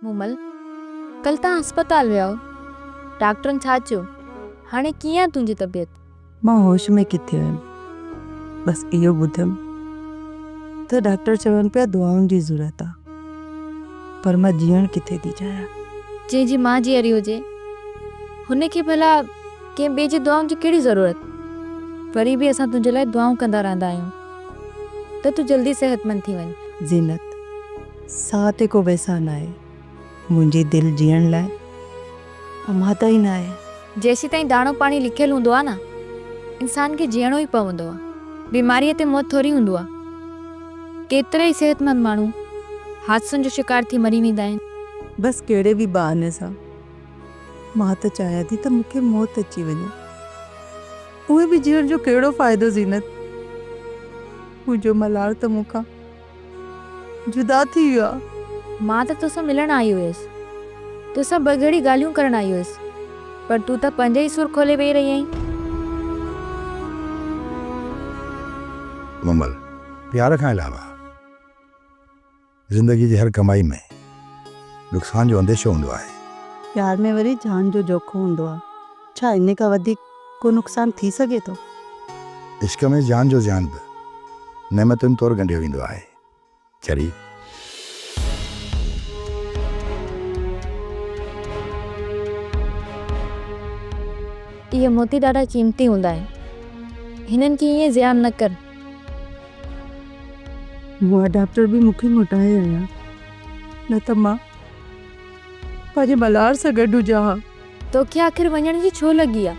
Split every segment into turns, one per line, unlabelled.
मूमल, कल तव्हां अस्पताल विया हो, डॉक्टरनि छा चयो? हाणे कीअं आहे तुंहिंजी तबियत?
मां होश में किथे हुयमि, बस इहो ॿुधमि त डॉक्टर चवनि पिया दुआउनि जी ज़रूरत आहे, पर मां जीअण किथे थी चाहियां।
जंहिंजी मां जीअरी हुजे हुनखे भला कंहिं ॿिए जी दुआउनि जी कहिड़ी ज़रूरत? वरी बि असां तुंहिंजे लाइ दुआऊं कंदा रहंदा आहियूं त तूं जल्दी सेहतमंद थी वञ।
ज़ीनत, साह ते को वैसा न आहे, मुंहिंजी दिलि जीअण लाइ अमादा ई न आहे।
जेसीं ताईं दाणो पाणी लिखियलु हूंदो आहे न, इंसान खे जीअणो ई पवंदो आहे। बीमारीअ ते मौत थोरी हूंदो आहे। केतिरा ई सेहतमंद माण्हू हादसनि जो शिकार थी मरी वेंदा आहिनि।
बस कहिड़े बि बहाने सां मां त चाहियां थी त मूंखे मौत अची वञे। उहे बि जीअण जो कहिड़ो फ़ाइदो ज़ीनत? मुंहिंजो मलार त मूंखां जुदा थी वियो आहे।
मां त तोसां मिलण आई हुयसि, तोसां बगड़ी ॻाल्हियूं करण आई हुयसि, पर तूं त पंज ई सुर खोले वेही रही आहीं।
मूमल, प्यार खां अलावा ज़िंदगी जी हर कमाई में नुक़सान जो अंदेशो हूंदो आहे।
प्यार में वरी जान जो जोखिम हूंदो आहे। छा इन खां वधीक को नुक़सान थी सघे थो?
इश्क में जान जो ज़ियान बि नेमतुनि तौरु ॻंढियो वेंदो आहे। चरी
इहे मोती ॾाढा क़ीमती हूंदा आहिनि, हिननि खे ईअं ज़ियान न कर।
उहा डॉक्टर बि मूंखे मोटाए आया, न त मां पंहिंजे मलार सां गॾु हुजां हा।
तोखे आख़िर वञण जी छो लॻी आहे?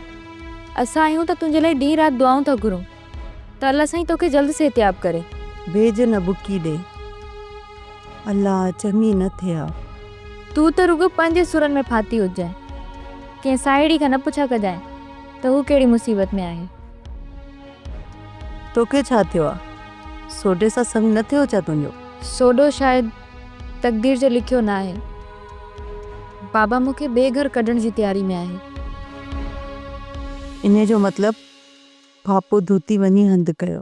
असां आहियूं त तुंहिंजे लाइ ॾींहुं राति दुआऊं था घुरूं त अल्लाह साईं तोखे जल्द सेहतियाब करे।
वेझ न बुकी ॾे, अल्लाह चङी न थिए हा।
तूं त रुगो पंहिंजे सुरनि में फाती हुजांइ, कंहिं साहेड़ी खां न पुछा कजांइ त हू कहिड़ी मुसीबत में आहे।
तोखे छा थियो आहे? सोडे सां संग न थियो छा तुंहिंजो?
सोडो शायदि तक़दीर जो लिखियो न आहे। बाबा मूंखे ॿिए घर कढण जी तयारी में आहे।
इन जो मतिलब पापो धोती वञी हंधि कयो।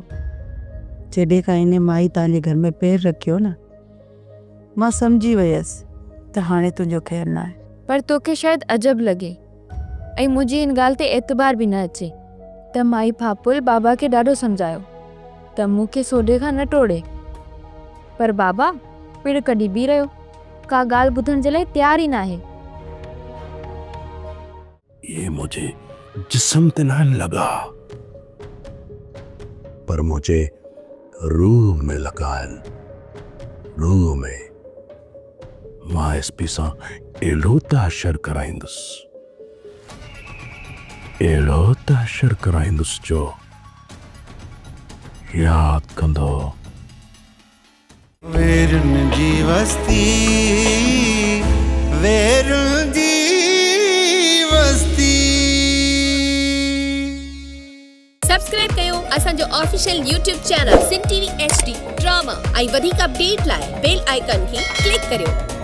जॾहिं खां इन माई तव्हांजे घर में पैर रखियो न, मां सम्झी वियसि त हाणे तुंहिंजो ख़ैरु न आहे।
पर तोखे शायदि अजब लॻे ऐं मुंहिंजी इन ॻाल्हि ते एतबार बि न अचे त माई फापुल बाबा खे ॾाढो सम्झायो त मूंखे सोडे खां न टोड़े, पर बाबा पिण कढी बि रहियो, का ॻाल्हि ॿुधण जे लाइ तयार ई न आहे।
ये मुझे जिस्म ते न लगा, पर मुझे रूह में लगा है। रूह में मां एसपी सां एड़ो त हशर कराईंदुसि, एड़ो त हशर कराईंदुसि जो यादि कंदो।
वेरुन जी वस्ती, वेरुन जी वस्ती।
सब्सक्राइब कयो असांजो official YouTube channel Sindh TV HD drama ऐं वधीक अपडेट लाइ बेल आइकन खे क्लिक करियो।